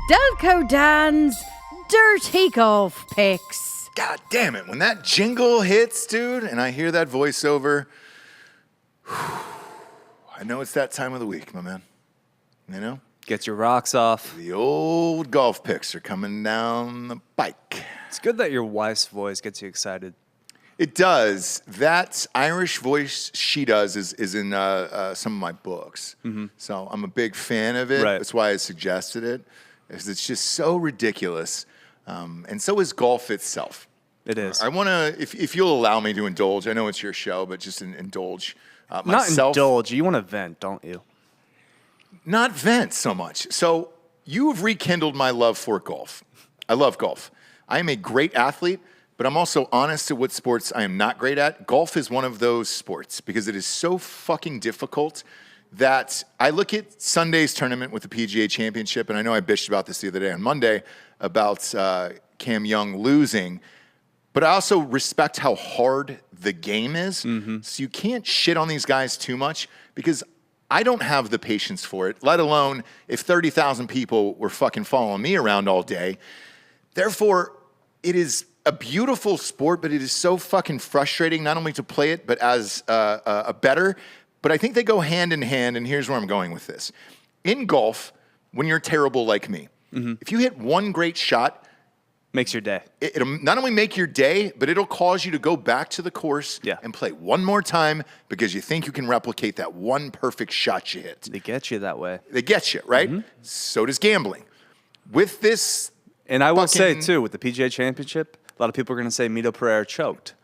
Delco Dan's Dirty Golf Picks. God damn it. When that jingle hits, dude, and I hear that voiceover, I know it's that time of the week, my man. You know? Get your rocks off. The old golf picks are coming down the bike. It's good that your wife's voice gets you excited. It does. That Irish voice she does is in some of my books. Mm-hmm. So I'm a big fan of it. Right. That's why I suggested it. Because it's just so ridiculous. And so is golf itself. It is. I want to, if you'll allow me to indulge, I know it's your show, but just indulge myself. Not indulge. You want to vent, don't you? Not vent so much. So you have rekindled my love for golf. I love golf. I am a great athlete, but I'm also honest to what sports I am not great at. Golf is one of those sports because it is so fucking difficult that I look at Sunday's tournament with the PGA Championship, and I know I bitched about this the other day on Monday about Cam Young losing, but I also respect how hard the game is. Mm-hmm. So you can't shit on these guys too much because I don't have the patience for it, let alone if 30,000 people were fucking following me around all day. Therefore, it is a beautiful sport, but it is so fucking frustrating not only to play it, but as a bettor. But I think they go hand in hand, and here's where I'm going with this. In golf, when you're terrible like me, if you hit one great shot, makes your day. It'll not only make your day, but it'll cause you to go back to the course and play one more time because you think you can replicate that one perfect shot you hit. They get you that way. They get you, right? Mm-hmm. So does gambling. With this... And I will say, too, with the PGA Championship, a lot of people are going to say Mito Pereira choked.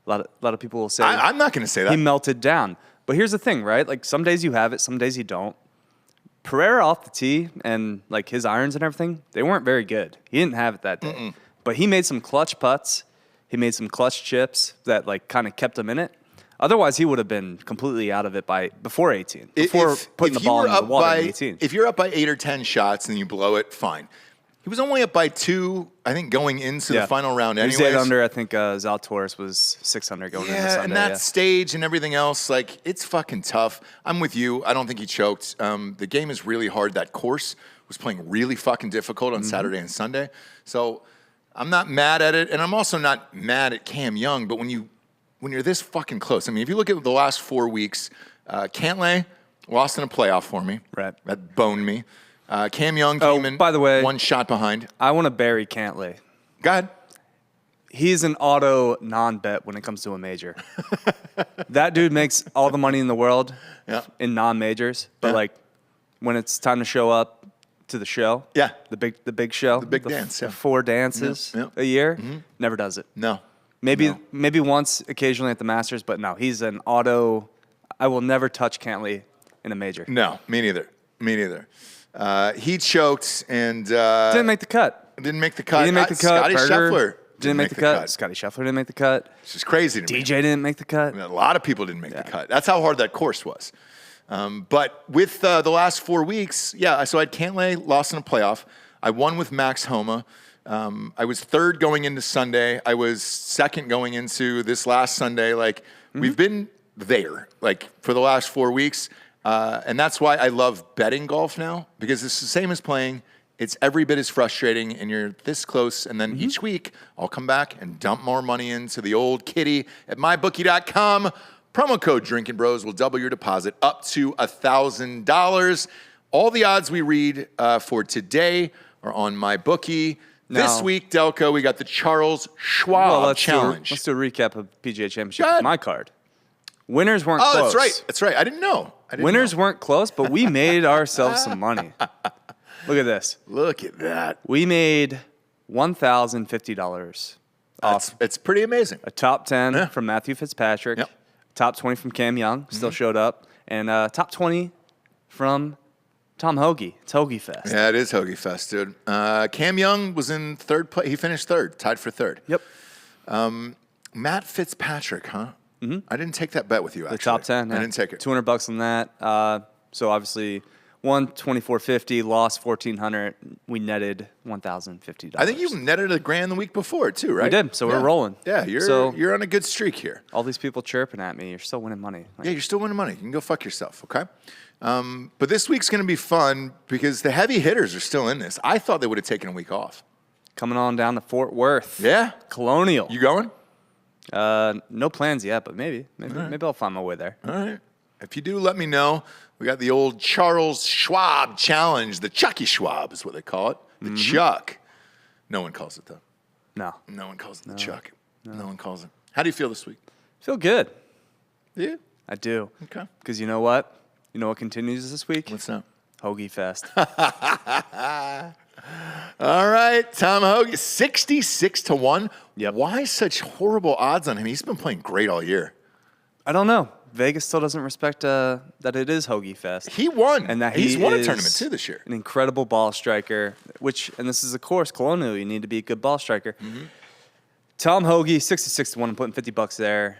A lot of people will say... I'm not going to say that. He melted down. But here's the thing, right? Like, some days you have it, some days you don't. Pereira off the tee and, like, his irons and everything, they weren't very good. He didn't have it that day. Mm-mm. But he made some clutch putts. He made some clutch chips that, like, kind of kept him in it. Otherwise, he would have been completely out of it before 18, before putting the ball in the water in 18. If you're up by 8 or 10 shots and you blow it, fine. He was only up by 2, I think, going into the final round anyways. He was 8 under. I think Zalatoris was 6 under going into Sunday. And that stage and everything else, like, it's fucking tough. I'm with you. I don't think he choked. The game is really hard. That course was playing really fucking difficult on Saturday and Sunday. So I'm not mad at it, and I'm also not mad at Cam Young, but when you're this fucking close, I mean, if you look at the last 4 weeks, Cantlay lost in a playoff for me. Right. That boned me. Cam Young came in by the way, 1 shot behind. I want to bury Cantlay. Go ahead. He's an auto non-bet when it comes to a major. That dude makes all the money in the world in non-majors, but like when it's time to show up to the show, the big show, the big dance, the 4 dances a year, never does it. No. Maybe once occasionally at the Masters, but no, he's an auto. I will never touch Cantlay in a major. No, me neither. He choked and didn't make the cut. Didn't make the cut. He didn't make the cut. Scotty Scheffler didn't make the cut. Scotty Scheffler didn't make the cut. It's just crazy to me. DJ didn't make the cut. I mean, a lot of people didn't make the cut. That's how hard that course was. But with the last 4 weeks, so I had Cantlay, lost in a playoff. I won with Max Homa. I was 3rd going into Sunday. I was 2nd going into this last Sunday. Like, we've been there, like, for the last 4 weeks. And that's why I love betting golf now, because it's the same as playing. It's every bit as frustrating, and you're this close. And then each week, I'll come back and dump more money into the old kitty at mybookie.com. Promo code Drinking Bros will double your deposit up to $1,000. All the odds we read for today are on MyBookie. This week, Delco, we got the Charles Schwab Challenge. Let's do a recap of PGA Championship. My card. Winners weren't close. Oh, that's right. I didn't know. Winners weren't close, but we made ourselves some money. Look at this. Look at that. We made $1,050 off. It's pretty amazing. A top 10 from Matthew Fitzpatrick. Yep. Top 20 from Cam Young. Still showed up. And top 20 from Tom Hoagie. It's Hoagie Fest. Yeah, it is Hoagie Fest, dude. Cam Young was in 3rd place. He finished 3rd, tied for 3rd. Yep. Matt Fitzpatrick, huh? Mm-hmm. I didn't take that bet with you, actually. The top 10. I didn't take it. $200 on that. So obviously Won $2,450, lost $1,400. We netted $1,050. I think you netted $1,000 the week before too, right? We did, so we're rolling. Yeah, you're on a good streak here. All these people chirping at me. You're still winning money. Yeah, you're still winning money. You can go fuck yourself, okay? But this week's going to be fun because the heavy hitters are still in this. I thought they would have taken a week off. Coming on down to Fort Worth. Yeah? Colonial. You going? No plans yet, but maybe I'll find my way there. All right. If you do, let me know. We got the old Charles Schwab challenge. The Chucky Schwab is what they call it. The Chuck. No one calls it, though. No. No one calls it the Chuck. No one calls it. How do you feel this week? Feel good. Yeah? I do. Okay. Because you know what? You know what continues this week? What's that? Hoagie Fest. All right, Tom Hoagie, 66-1. Yep. Why such horrible odds on him? He's been playing great all year. I don't know. Vegas still doesn't respect that it is Hoagie Fest. He won. And that he's won a is tournament too this year. An incredible ball striker, and this is a course, Colonial, you need to be a good ball striker. Tom Hoagie, 66-1, I'm putting $50 there.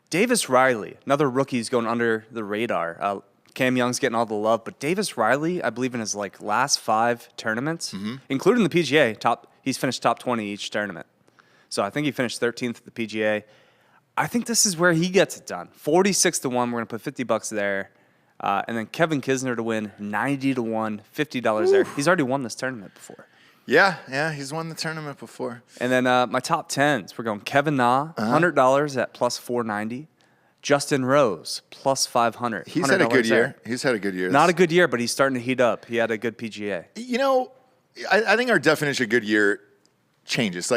Davis Riley, another rookie who's going under the radar. Cam Young's getting all the love, but Davis Riley, I believe in his last 5 tournaments, including the PGA, he's finished top 20 each tournament. So I think he finished 13th at the PGA. I think this is where he gets it done. 46-1, we're going to put $50 there. And then Kevin Kisner to win, 90-1, $50 there. He's already won this tournament before. Yeah, he's won the tournament before. And then my top 10s, we're going Kevin Na, $100 at plus 490. Justin Rose, plus 500. He's had a good year. He's had a good year. Not a good year, but he's starting to heat up. He had a good PGA. You know, I think our definition of good year changes.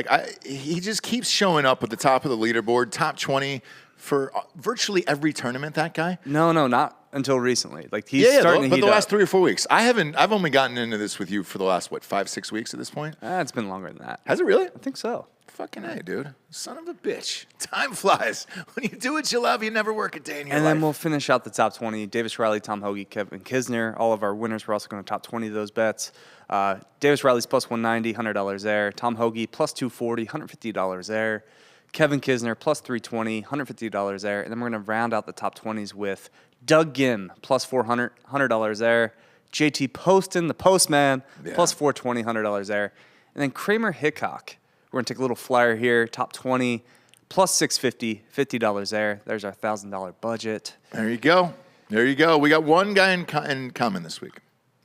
He just keeps showing up at the top of the leaderboard, top 20 for virtually every tournament, that guy. No, not until recently. He's starting to heat up. But the last 3 or 4 weeks. I've only gotten into this with you for the last, 5-6 weeks at this point? It's been longer than that. Has it really? I think so. Fucking A, dude. Son of a bitch. Time flies. When you do what you love, you never work a day in your life. And then we'll finish out the top 20. Davis Riley, Tom Hoagie, Kevin Kisner. All of our winners, we're also going to top 20 of those bets. Davis Riley's plus 190, $100 there. Tom Hoagie, plus 240, $150 there. Kevin Kisner, plus 320, $150 there. And then we're going to round out the top 20s with Doug Gim, plus $400, $100 there. JT Poston, the postman, plus 420, $100 there. And then Kramer Hickok. We're going to take a little flyer here, top 20, plus 650, $50 there. There's our $1,000 budget. There you go. We got one guy in common this week.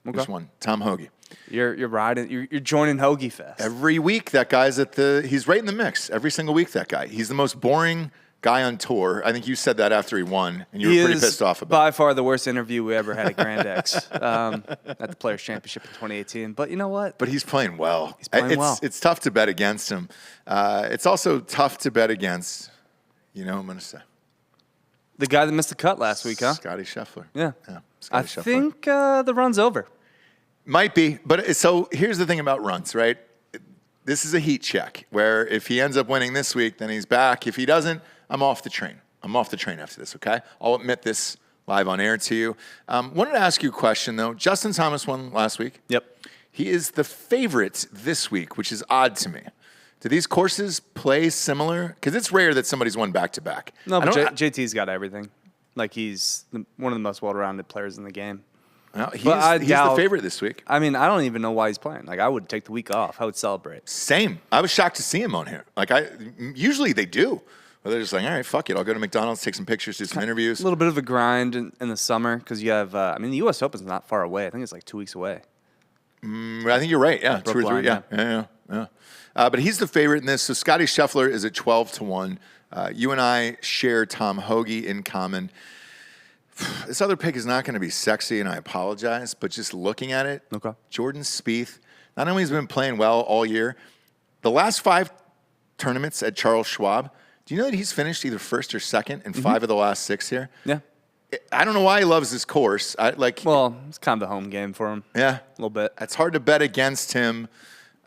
Okay. Just one, Tom Hoagie. You're riding. You're joining Hoagie Fest. Every week, that guy's he's right in the mix. Every single week, that guy. He's the most boring guy on tour. I think you said that after he won, and you were pretty pissed off about it. By far the worst interview we ever had at Grand X at the Players Championship in 2018. But you know what? But he's playing well. Well. It's tough to bet against him. It's also tough to bet against, I'm going to say. The guy that missed the cut last week, huh? Scotty Scheffler. Yeah. Scotty I Scheffler. think the run's over. Might be. But so here's the thing about runs, right? This is a heat check where if he ends up winning this week, then he's back. If he doesn't, I'm off the train. I'm off the train after this, okay? I'll admit this live on air to you. Wanted to ask you a question, though. Justin Thomas won last week. Yep. He is the favorite this week, which is odd to me. Do these courses play similar? Because it's rare that somebody's won back-to-back. No, but JT's got everything. He's one of the most well-rounded players in the game. No, he's the favorite this week. I mean, I don't even know why he's playing. I would take the week off. I would celebrate. Same. I was shocked to see him on here. Usually they do. Well, they're just all right, fuck it. I'll go to McDonald's, take some pictures, do some interviews. A little bit of a grind in the summer because you have, the U.S. Open's not far away. I think it's 2 weeks away. I think you're right. Yeah, Brookline, 2 or 3. Yeah. But he's the favorite in this. So Scotty Scheffler is at 12-1. You and I share Tom Hoagie in common. This other pick is not going to be sexy, and I apologize, but just looking at it, okay. Jordan Spieth, not only has he been playing well all year, the last 5 tournaments at Charles Schwab, do you know that he's finished either first or second in 5 of the last 6 here? Yeah. I don't know why he loves this course. Well, it's kind of the home game for him. Yeah. A little bit. It's hard to bet against him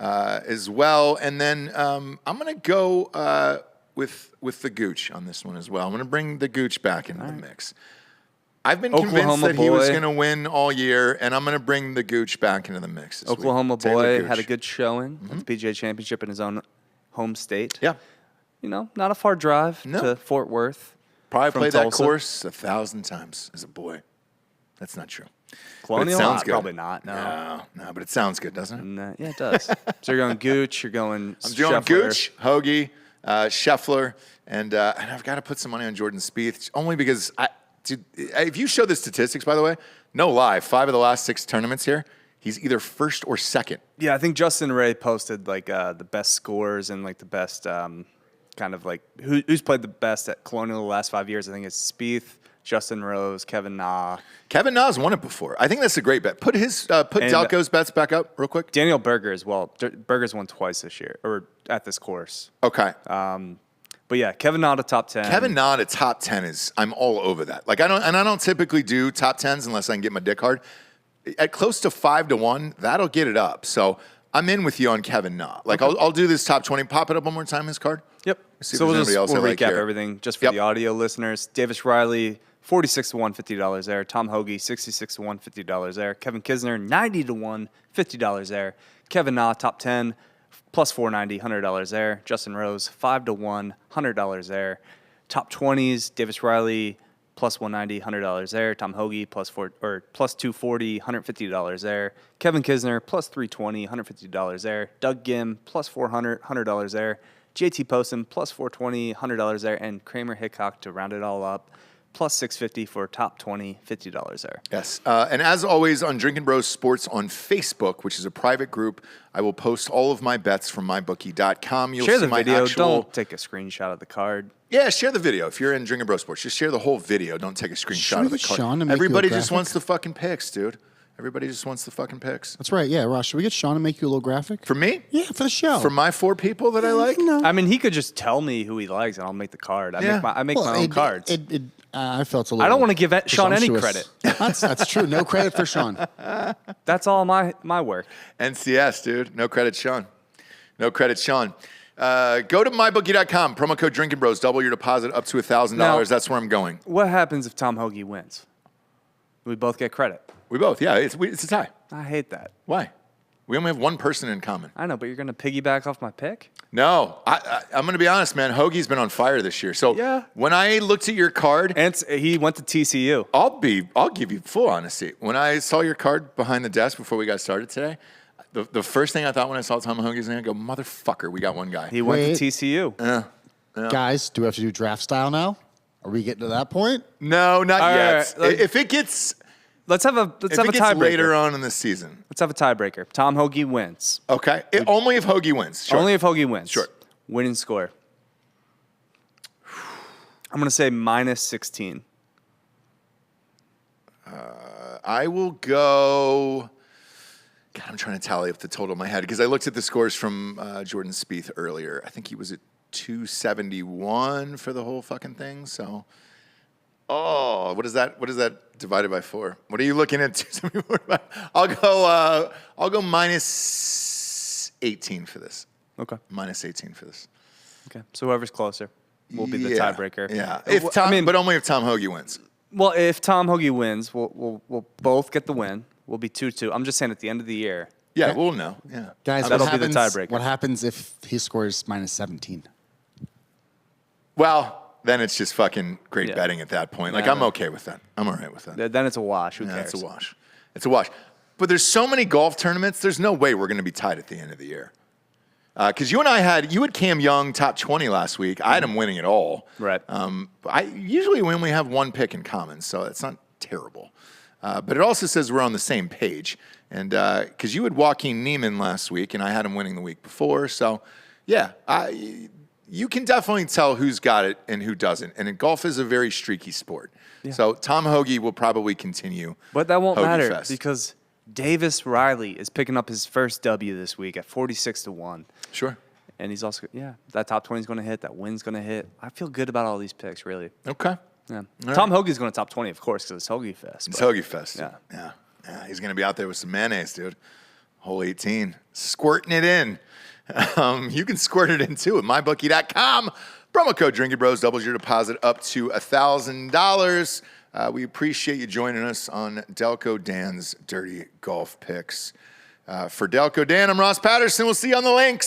as well. And then I'm going to go with the Gooch on this one as well. I'm going to bring the Gooch back into the mix. I've been convinced that he was going to win all year, and I'm going to bring the Gooch back into the mix this Oklahoma week. boy had a good showing at the PGA Championship in his own home state. Yeah. Not a far drive to Fort Worth. Probably played Tulsa. that course 1,000 times as a boy. That's not true. Colonial? But it sounds good. Probably not. No. No, but it sounds good, doesn't it? No. Yeah, it does. So you're going Gooch. You're going. I'm doing Scheffler. Gooch, Hoagie, Scheffler, and I've got to put some money on Jordan Spieth only because if you show the statistics, by the way, no lie, 5 of the last 6 tournaments here, he's either first or second. Yeah, I think Justin Ray posted like the best scores and like the best kind of like who's played the best at Colonial the last 5 years. I think it's Spieth, Justin Rose, Kevin Na. Kevin Na's won it before. I think that's a great bet. Put Delco's bets back up real quick. Daniel Berger as well. Berger's won twice this year or at this course. Okay. But yeah, Kevin Na to top 10. Kevin Na to top 10 I'm all over that. Like I don't typically do top 10s unless I can get my dick hard. At close to 5-1, that'll get it up. So I'm in with you on Kevin Na. Like okay. I'll do this top 20. Pop it up one more time, his card. Yep. So we'll recap everything just for the audio listeners. Davis Riley, 46-1, $50 there. Tom Hoagie, 66-1, $50 there. Kevin Kisner, 90-1, $50 there. Kevin Na, top 10, plus 490, $100 there. Justin Rose, 5-1, $100 there. Top 20s, Davis Riley, plus 190, $100 there. Tom Hoagie, plus 240, $150 there. Kevin Kisner, plus 320, $150 there. Doug Gim, plus 400, $100 there. JT Poston, plus 420, $100 there. And Kramer Hickok to round it all up, plus 650 for top 20, $50 there. Yes. And as always, on Drinking Bros Sports on Facebook, which is a private group, I will post all of my bets from mybookie.com. You'll share see the my video. actual... Don't take a screenshot of the card. Yeah, share the video. If you're in Drinking Bros Sports, just share the whole video. Don't take a screenshot of the card. Sean to make Everybody you a just graphic? wants the fucking picks, dude. Everybody just wants the fucking picks. That's right. Yeah, Ross. Should we get Sean to make you a little graphic? For me? Yeah, for the show. For my 4 people that I like? No. I mean, he could just tell me who he likes, and I'll make the card. I make my own cards. I felt a little. I don't want to give Sean any presumptuous. credit. That's true. No credit for Sean. That's all my work. NCS, dude. No credit, Sean. No credit, Sean. Go to mybookie.com. Promo code Drinking Bros. Double your deposit up to $1,000. That's where I'm going. What happens if Tom Hoagie wins? We both get credit. We both. Yeah, it's a tie. I hate that. Why? We only have one person in common. I know, but you're going to piggyback off my pick? No. I'm going to be honest, man. Hoagie's been on fire this year. So yeah. When I looked at your card... And he went to TCU. I'll give you full honesty. When I saw your card behind the desk before we got started today, the first thing I thought when I saw Tom Hoagie's name, I go, motherfucker, we got one guy. He went to TCU. Yeah. Guys, do we have to do draft style now? Are we getting to that point? No, not yet. Right. If it gets... Let's have a tiebreaker later on in the season. Let's have a tiebreaker. Tom Hoagie wins. Okay. Only if Hoagie wins. Sure. Only if Hoagie wins. Sure. Winning score. I'm going to say minus 16. I will go... God, I'm trying to tally up the total in my head because I looked at the scores from Jordan Spieth earlier. I think he was at 271 for the whole fucking thing. So, what is that? What is that divided by 4? What are you looking at? 274. I'll go minus 18 for this. Okay. Minus 18 for this. Okay. So whoever's closer will be the tiebreaker. Yeah. But only if Tom Hoagie wins. Well, if Tom Hoagie wins, we'll both get the win. We'll be 2-2. I'm just saying at the end of the year. Yeah, we'll know. Yeah. Guys, that'll be the tiebreaker. What happens if he scores minus 17? Well, then it's just fucking great betting at that point. Like, I'm okay with that. I'm all right with that. Then it's a wash. Who cares? It's a wash. It's a wash. But there's so many golf tournaments, there's no way we're going to be tied at the end of the year. Because you and I had Cam Young top 20 last week. I had him winning it all. Right. I usually win, we have one pick in common, so it's not terrible. But it also says we're on the same page. And because you had Joaquin Neiman last week, and I had him winning the week before. So, yeah, you can definitely tell who's got it and who doesn't. And golf is a very streaky sport. Yeah. So Tom Hoagie will probably continue. But that won't Hoagie matter Fest. because Davis Riley is picking up his first W this week at 46-1. Sure. And he's also, that top 20 is going to hit. That win's going to hit. I feel good about all these picks, really. Okay. Yeah. All Tom Hoagie's going to top 20, of course, because it's Hoagie Fest. It's Hoagie Fest. Yeah. Yeah. He's going to be out there with some mayonnaise, dude. Hole 18. Squirting it in. You can squirt it in, too, at mybookie.com. Promo code Drinking Bros doubles your deposit up to $1,000. We appreciate you joining us on Delco Dan's Dirty Golf Picks. For Delco Dan, I'm Ross Patterson. We'll see you on the links.